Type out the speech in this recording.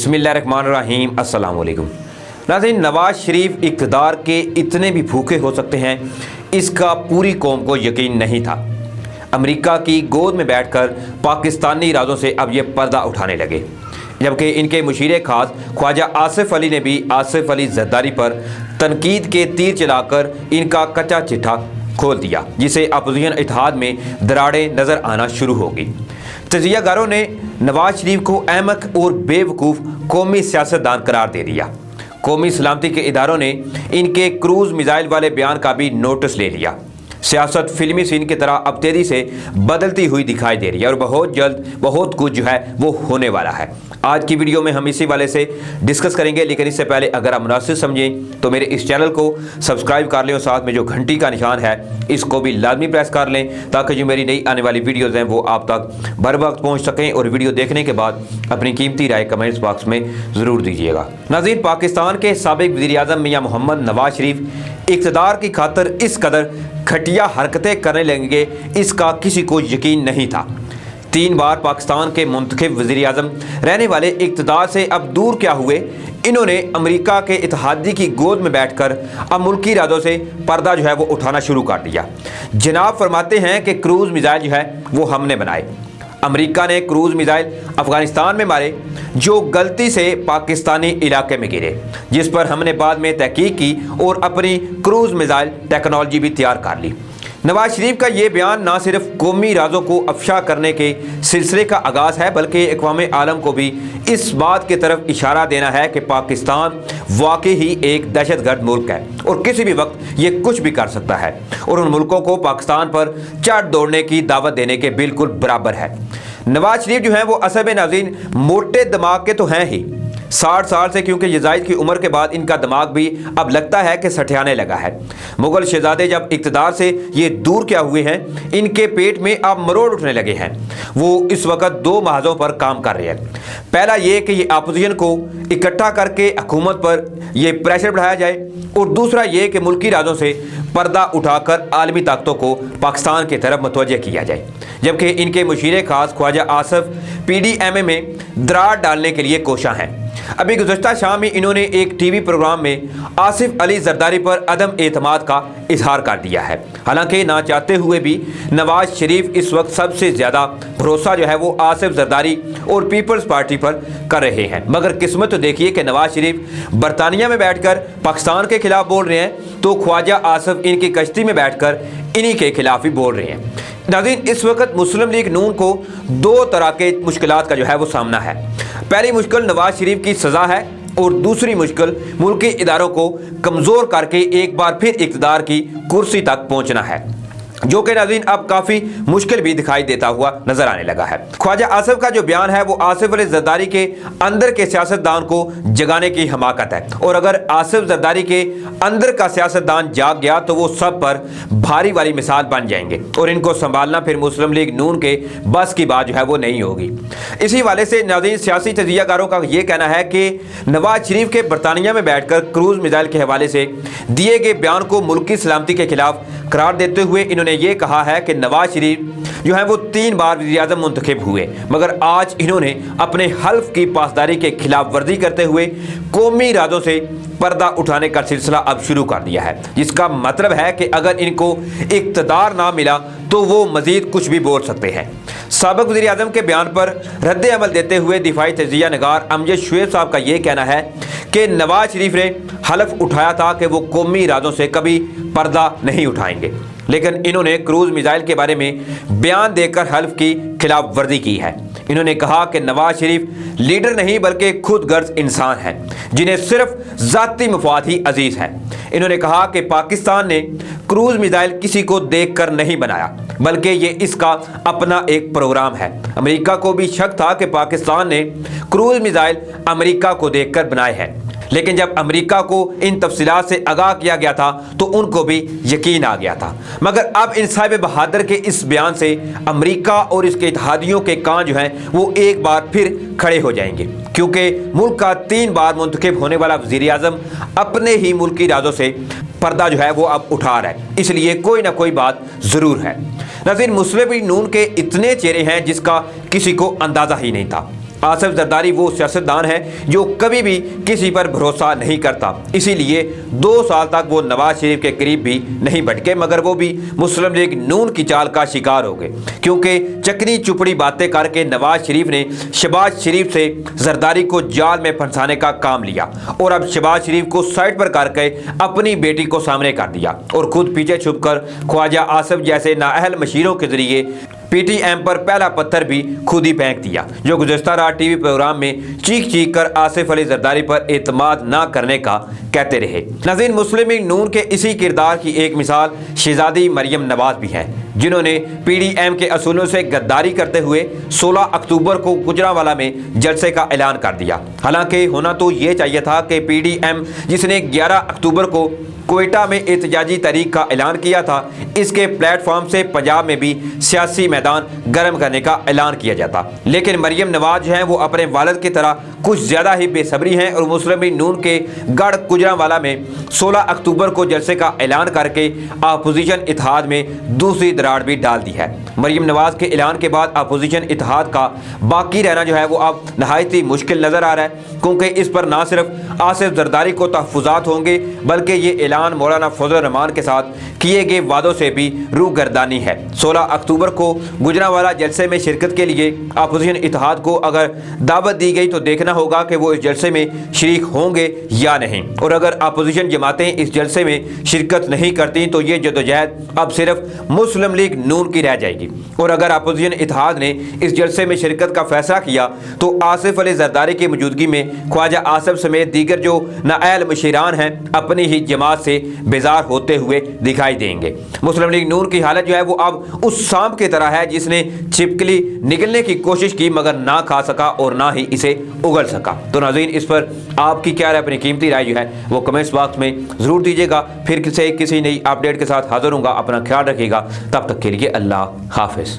बिस्मिल्लाहिर्रहमानिर्रहीम अस्सलाम वालेकुम। नाज़रीन, नवाज शरीफ इक़्तिदार के इतने भी भूखे हो सकते हैं, इसका पूरी कौम को यकीन नहीं था। अमेरिका की गोद में बैठकर पाकिस्तानी राजों से अब ये पर्दा उठाने लगे, जबकि इनके मुशीर खास ख्वाजा आसिफ अली ने भी आसिफ अली ज़रदारी पर तनकीद के तीर चलाकर इनका कच्चा चिट्ठा खोल दिया, जिसे अपोजिशन इत्तेहाद में दरारें नज़र आना शुरू होगी। तजियागारों ने नवाज शरीफ को अहमक और बेवकूफ़ कौमी सियासतदान करार दे दिया। कौमी सलामती के इदारों ने इनके क्रूज़ मिसाइल वाले बयान का भी नोटिस ले लिया। सियासत फिल्मी सीन की तरह अब तेज़ी से बदलती हुई दिखाई दे रही है और बहुत जल्द बहुत कुछ जो है वो होने वाला है। आज की वीडियो में हम इसी वाले से डिस्कस करेंगे, लेकिन इससे पहले अगर आप मुनासिब समझें तो मेरे इस चैनल को सब्सक्राइब कर लें और साथ में जो घंटी का निशान है इसको भी लाजमी प्रेस कर लें, ताकि जो मेरी नई आने वाली वीडियोज़ हैं वो आप तक बर वक्त पहुँच सकें। और वीडियो देखने के बाद अपनी कीमती राय कमेंट्स बॉक्स में ज़रूर दीजिएगा। नाज़रीन, पाकिस्तान के साबिक़ वज़ीर-ए-आज़म मियां मोहम्मद नवाज शरीफ इक़्तिदार की खातिर इस कदर घटिया हरकतें करने लगेंगे, इसका किसी को यकीन नहीं था। 3 बार पाकिस्तान के मुंतखब वज़ीर-ए-आज़म रहने वाले इक़्तिदार से अब दूर क्या हुए, इन्होंने अमेरिका के इत्तेहादी की गोद में बैठकर अब मुल्की राजों से पर्दा जो है वो उठाना शुरू कर दिया। जनाब फरमाते हैं कि क्रूज़ मिसाइल जो है वो हमने बनाए। अमेरिका ने क्रूज़ मिसाइल अफ़गानिस्तान में मारे जो गलती से पाकिस्तानी इलाके में गिरे, जिस पर हमने बाद में तहकीक की और अपनी क्रूज़ मिसाइल टेक्नोलॉजी भी तैयार कर ली। नवाज शरीफ का ये बयान ना सिर्फ कौमी राजों को अफशा करने के सिलसिले का आगाज़ है, बल्कि अक़वाम आलम को भी इस बात की तरफ इशारा देना है कि पाकिस्तान वाकई ही एक दहशतगर्द मुल्क है और किसी भी वक्त ये कुछ भी कर सकता है और उन मुल्कों को पाकिस्तान पर चढ़ दौड़ने की दावत देने के बिल्कुल बराबर है। नवाज शरीफ जो हैं वो असल में नाज़रीन मोटे दिमाग के तो हैं ही, 60 साल से, क्योंकि ये जायद की उम्र के बाद इनका दिमाग भी अब लगता है कि सठियाने लगा है। मुगल शहजादे जब इक़्तिदार से ये दूर क्या हुए हैं, इनके पेट में अब मरोड़ उठने लगे हैं। वो इस वक्त 2 महाजों पर काम कर रहे हैं। पहला ये कि ये अपोजिशन को इकट्ठा करके हुकूमत पर ये प्रेशर बढ़ाया जाए, और दूसरा ये कि मुल्की राजों से पर्दा उठाकर आलमी ताकतों को पाकिस्तान की तरफ मुतवज्जह किया जाए। जबकि इनके मुशीर खास ख्वाजा आसिफ PDMA में दरार डालने के लिए कोशां हैं। अभी गुज़श्ता शाम ही इन्होंने एक टीवी प्रोग्राम में आसिफ अली ज़रदारी पर अदम एतमाद का इजहार कर दिया है। हालांकि ना चाहते हुए भी नवाज शरीफ इस वक्त सबसे ज़्यादा भरोसा जो है वो आसिफ ज़रदारी और पीपल्स पार्टी पर कर रहे हैं। मगर किस्मत तो देखिए कि नवाज शरीफ बरतानिया में बैठकर पाकिस्तान के खिलाफ बोल रहे हैं, तो ख्वाजा आसिफ इनकी कश्ती में बैठकर इन्हीं के खिलाफ ही बोल रहे हैं। नाज़रीन, इस वक्त मुस्लिम लीग नून को 2 तरह के मुश्किलात का जो है वो सामना है। पहली मुश्किल नवाज शरीफ की सज़ा है और दूसरी मुश्किल मुल्की इदारों को कमज़ोर करके एक बार फिर इक़्तिदार की कुर्सी तक पहुँचना है, जो कि नाज़रीन अब काफ़ी मुश्किल भी दिखाई देता हुआ नजर आने लगा है। ख्वाजा आसिफ का जो बयान है वो आसिफ अली ज़रदारी के अंदर के सियासतदान को जगाने की हमाकत है, और अगर आसिफ ज़रदारी के अंदर का सियासतदान जाग गया तो वो सब पर भारी वाली मिसाल बन जाएंगे और इनको संभालना फिर मुस्लिम लीग नून के बस की बात जो है वो नहीं होगी। इसी वाले से नाज़रीन सियासी तजियाकारों का ये कहना है कि नवाज शरीफ के बरतानिया में बैठकर क्रूज़ मिसाइल के हवाले से दिए गए बयान को मुल्की सलामती के खिलाफ करार देते हुए इन्होंने ये कहा है कि नवाज शरीफ जो है वो 3 बार वज़ीर-ए-आज़म मुंतखब हुए, मगर आज इन्होंने अपने हल्फ की पासदारी के खिलाफ वर्जी करते हुए कौमी राजों से पर्दा उठाने का सिलसिला अब शुरू कर दिया है, जिसका मतलब है कि अगर इनको इक़्तिदार ना मिला तो वो मज़ीद कुछ भी बोल सकते हैं। साबिक़ वज़ीर-ए-आज़म के बयान पर रद्द अमल देते हुए दिफाई तजिया नगार अमजद शुएब साहब का ये कहना है कि नवाज शरीफ ने हलफ उठाया था कि वो कौमी राजों से कभी पर्दा नहीं उठाएंगे, लेकिन इन्होंने क्रूज़ मिसाइल के बारे में बयान देकर हल्फ की खिलाफ वर्जी की है। इन्होंने कहा कि नवाज शरीफ लीडर नहीं बल्कि खुद गर्ज इंसान हैं, जिन्हें सिर्फ ज़ाती मफाद ही अजीज़ है। इन्होंने कहा कि पाकिस्तान ने क्रूज़ मिसाइल किसी को देख कर नहीं बनाया, बल्कि ये इसका अपना एक प्रोग्राम है। अमेरिका को भी शक था कि पाकिस्तान ने क्रूज़ मिसाइल अमेरिका को देख कर बनाए हैं, लेकिन जब अमेरिका को इन तफसीलात से आगाह किया गया था तो उनको भी यकीन आ गया था। मगर अब इन साहिब बहादुर के इस बयान से अमेरिका और इसके इत्तेहादियों के कान जो हैं वो एक बार फिर खड़े हो जाएंगे, क्योंकि मुल्क का 3 बार मुंतखब होने वाला वज़ीर-ए-आज़म अपने ही मुल्की राजों से पर्दा जो है वो अब उठा रहा है, इसलिए कोई ना कोई बात ज़रूर है। नाज़रीन, मुस्लिम लीग नून के इतने चेहरे हैं जिसका किसी को अंदाज़ा ही नहीं था। आसिफ जरदारी वो सियासतदान है जो कभी भी किसी पर भरोसा नहीं करता, इसीलिए 2 साल तक वो नवाज शरीफ के करीब भी नहीं भटके, मगर वो भी मुस्लिम लीग नून की चाल का शिकार हो गए, क्योंकि चकनी चुपड़ी बातें करके नवाज शरीफ ने शहबाज शरीफ से जरदारी को जाल में फंसाने का काम लिया और अब शहबाज शरीफ को साइड पर करके अपनी बेटी को सामने कर दिया और खुद पीछे छुपकर ख्वाजा आसिफ जैसे नाअहल मशीरों के जरिए पीटीएम पर पहला पत्थर भी खुद ही फेंक दिया, जो गुज़श्ता रात टीवी प्रोग्राम में चीख चीख कर आसिफ अली जरदारी पर एतमाद ना करने का कहते रहे। नाज़रीन, मुस्लिम लीग नून के इसी किरदार की एक मिसाल शहजादी मरियम नवाज भी है, जिन्होंने पीडीएम के असूलों से गद्दारी करते हुए 16 अक्टूबर को गुजरांवाला में जलसे का ऐलान कर दिया। हालांकि होना तो ये चाहिए था कि पीडीएम जिसने 11 अक्टूबर को क्वेटा में एहतजाजी तहरीक का ऐलान किया था, इसके प्लेटफॉर्म से पंजाब में भी सियासी मैदान गर्म करने का ऐलान किया जाता, लेकिन मरियम नवाज हैं वो अपने वालिद की तरह कुछ ज़्यादा ही बेसब्री हैं और मुस्लिम लीग नून के गढ़ गुजरांवाला में 16 अक्टूबर को जलसे का ऐलान करके अपोजिशन इत्तेहाद में दूसरी दरार भी डाल दी है। मरियम नवाज के ऐलान के बाद अपोजिशन इत्तेहाद का बाकी रहना जो है वो अब नहायत ही मुश्किल नज़र आ रहा है, क्योंकि इस पर ना सिर्फ आसिफ जरदारी को तहफ़्फ़ुज़ात होंगे, बल्कि ये ऐलान मौलाना फजल रहमान के साथ किए गए वादों से भी रूगर्दानी है। 16 अक्टूबर को गुजरांवाला जलसे में शिरकत के लिए अपोजिशन इत्तेहाद को अगर दावत दी गई तो देखना होगा कि वो इस जलसे में शरीक होंगे या नहीं, और अगर अपोजिशन जमातें इस जलसे में शिरकत नहीं करती तो ये जदोजहद अब सिर्फ मुस्लिम लीग नून की रह जाएगी, और अगर अपोजिशन इत्तेहाद ने इस जलसे में शिरकत का फैसला किया तो आसिफ अली जरदारी की मौजूदगी में ख्वाजा आसिफ समेत दीगर जो नाअहल मशीरान हैं अपनी ही जमात से बेजार होते हुए दिखाई देंगे। मुस्लिम लीग नून की हालत जो है वो अब उस सांप की तरह है जिसने छिपकली निकलने की कोशिश की मगर ना खा सका और ना ही इसे उगल सका। तो नाज़रीन, इस पर आपकी क्या राय, अपनी कीमती राय जो है वो कमेंट्स बॉक्स में ज़रूर दीजिएगा। फिर किसी नई अपडेट के साथ हाजिर होऊंगा। अपना ख्याल रखिएगा, तब तक के लिए अल्लाह हाफिज़।